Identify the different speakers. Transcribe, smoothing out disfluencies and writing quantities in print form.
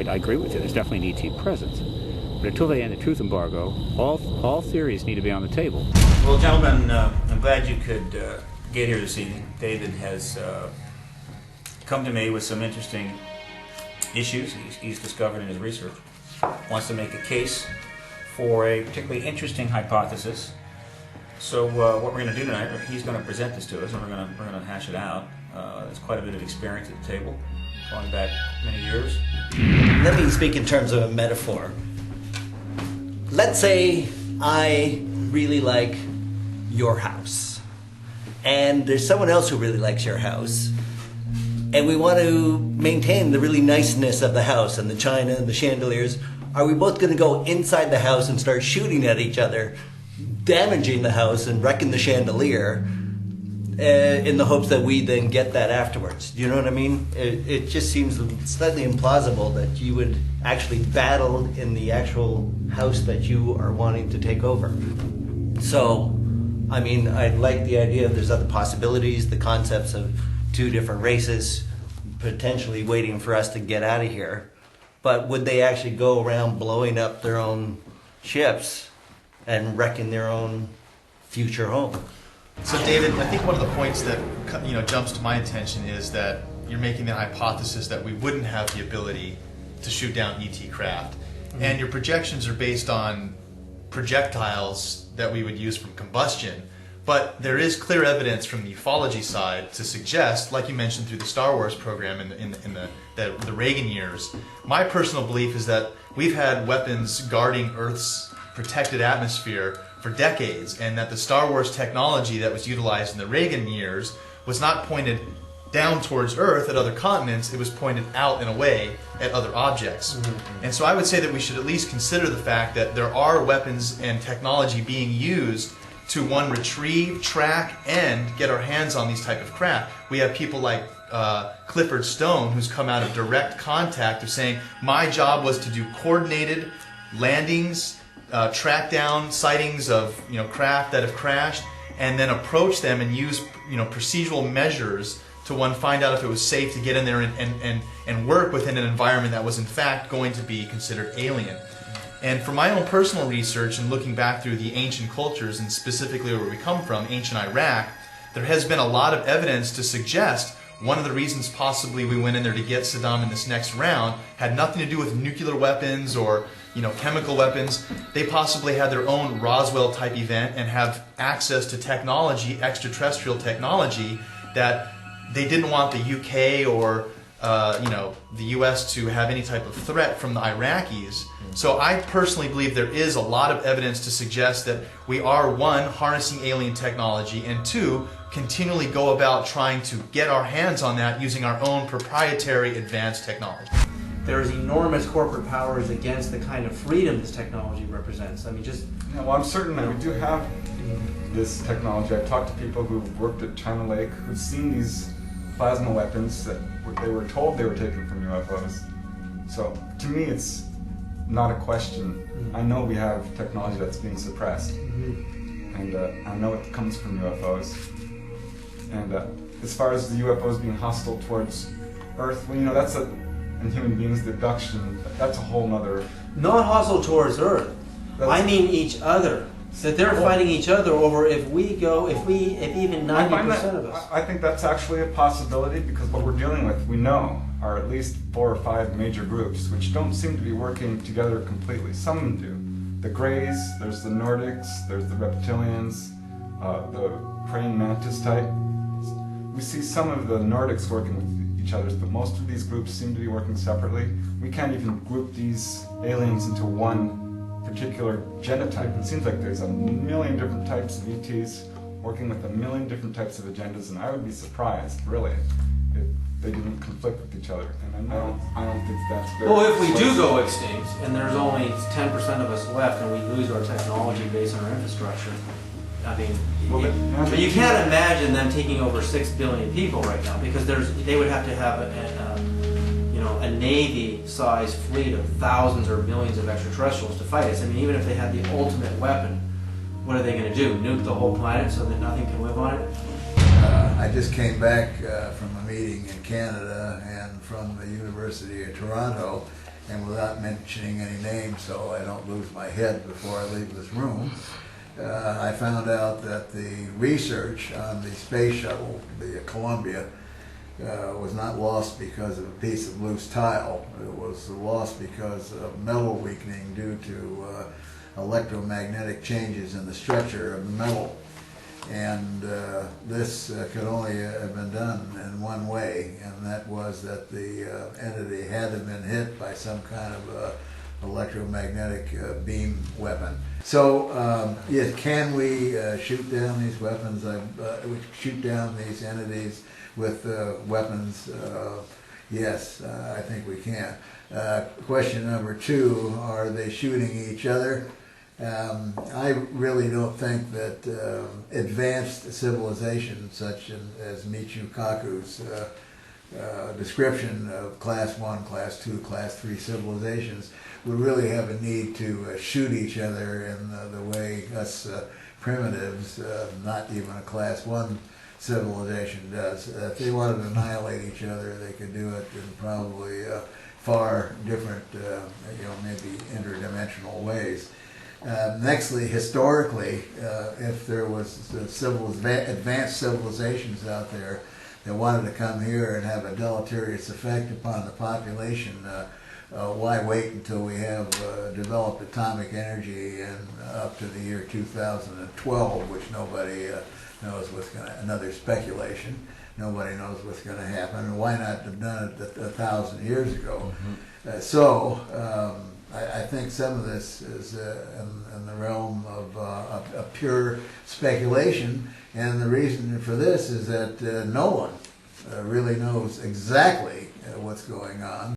Speaker 1: I agree with you. There's definitely an ET presence. But until they end the truth embargo, all theories need to be on the table.
Speaker 2: Well, gentlemen, I'm glad you could get here this evening. David has come to me with some interesting issues he's discovered in his research. Wants to make a case for a particularly interesting hypothesis. So what we're going to do tonight, he's going to present this to us, and we're going to hash it out. There's quite a bit of experience at the table, going back many years.
Speaker 3: Let me speak in terms of a metaphor. Let's say I really like your house, and there's someone else who really likes your house, and we want to maintain the really niceness of the house and the china and the chandeliers. Are we both going to go inside the house and start shooting at each other, damaging the house and wrecking the chandelier, in the hopes that we then get that afterwards? Do you know what I mean? It just seems slightly implausible that you would actually battle in the actual house that you are wanting to take over. So, I mean, I like the idea of there's other possibilities, the concepts of two different races potentially waiting for us to get out of here. But would they actually go around blowing up their own ships and wrecking their own future home?
Speaker 4: So, David, I think one of the points that jumps to my attention is that you're making the hypothesis that we wouldn't have the ability to shoot down ET craft, and your projections are based on projectiles that we would use from combustion. But there is clear evidence from the ufology side to suggest, like you mentioned through the Star Wars program in the Reagan years, my personal belief is that we've had weapons guarding Earth's protected atmosphere for decades, and that the Star Wars technology that was utilized in the Reagan years was not pointed down towards Earth at other continents, it was pointed out in a way at other objects. Mm-hmm. And so I would say that we should at least consider the fact that there are weapons and technology being used to, one, retrieve, track, and get our hands on these type of craft. We have people like Clifford Stone, who's come out of direct contact of saying, my job was to do coordinated landings, track down sightings of craft that have crashed, and then approach them and use procedural measures to, one, find out if it was safe to get in there and work within an environment that was in fact going to be considered alien. And from my own personal research and looking back through the ancient cultures, and specifically where we come from, ancient Iraq, there has been a lot of evidence to suggest one of the reasons possibly we went in there to get Saddam in this next round had nothing to do with nuclear weapons or chemical weapons. They possibly had their own Roswell type event and have access to technology, extraterrestrial technology, that they didn't want the UK or the US to have any type of threat from the Iraqis. So I personally believe there is a lot of evidence to suggest that we are, one, harnessing alien technology, and two, continually go about trying to get our hands on that using our own proprietary advanced technology.
Speaker 5: There's enormous corporate powers against the kind of freedom this technology represents. I mean, just...
Speaker 6: Yeah, well, I'm certain that we do have this technology. I've talked to people who've worked at China Lake who've seen these plasma weapons that they were told they were taken from UFOs. So, to me, it's not a question. Mm-hmm. I know we have technology that's being suppressed. Mm-hmm. And I know it comes from UFOs. And as far as the UFOs being hostile towards Earth, well, that's and human beings, the abduction, that's a whole nother...
Speaker 5: Not hostile towards Earth. I mean each other. That they're fighting each other over if even 90% of us.
Speaker 6: I think that's actually a possibility, because what we're dealing with, we know, are at least 4 or 5 major groups, which don't seem to be working together completely. Some of them do. The Greys, there's the Nordics, there's the Reptilians, the praying mantis type. We see some of the Nordics working with each other, but most of these groups seem to be working separately. We can't even group these aliens into one particular genotype. It seems like there's a million different types of ETs working with a million different types of agendas, and I would be surprised, really, if they didn't conflict with each other. And I don't think that's very...
Speaker 5: Well, if we do go extinct, and there's only 10% of us left, and we lose our technology based on our infrastructure, I mean, you can't imagine them taking over 6 billion people right now, because they would have to have a Navy-sized fleet of thousands or millions of extraterrestrials to fight us. I mean, even if they had the ultimate weapon, what are they going to do? Nuke the whole planet so that nothing can live on it?
Speaker 7: I just came back from a meeting in Canada and from the University of Toronto, and without mentioning any names so I don't lose my head before I leave this room, I found out that the research on the space shuttle, the Columbia, was not lost because of a piece of loose tile. It was lost because of metal weakening due to electromagnetic changes in the structure of the metal. And this could only have been done in one way, and that was that the entity had to have been hit by some kind of electromagnetic beam weapon. So, yes, can we shoot down these weapons? Shoot down these entities with weapons? Yes, I think we can. Question number 2, are they shooting each other? I really don't think that advanced civilizations such as Michio Kaku's description of Class 1, Class 2, Class 3 civilizations would really have a need to shoot each other in the way us primitives, not even a Class 1 civilization does. If they wanted to annihilate each other, they could do it in probably far different, maybe interdimensional ways. Nextly, historically, if there was advanced civilizations out there that wanted to come here and have a deleterious effect upon the population, why wait until we have developed atomic energy and up to the year 2012, which nobody knows what's going to, another speculation, nobody knows what's going to happen, and why not have done it 1,000 years ago? I think some of this is in the realm of a pure speculation, and the reason for this is that no one really knows exactly what's going on.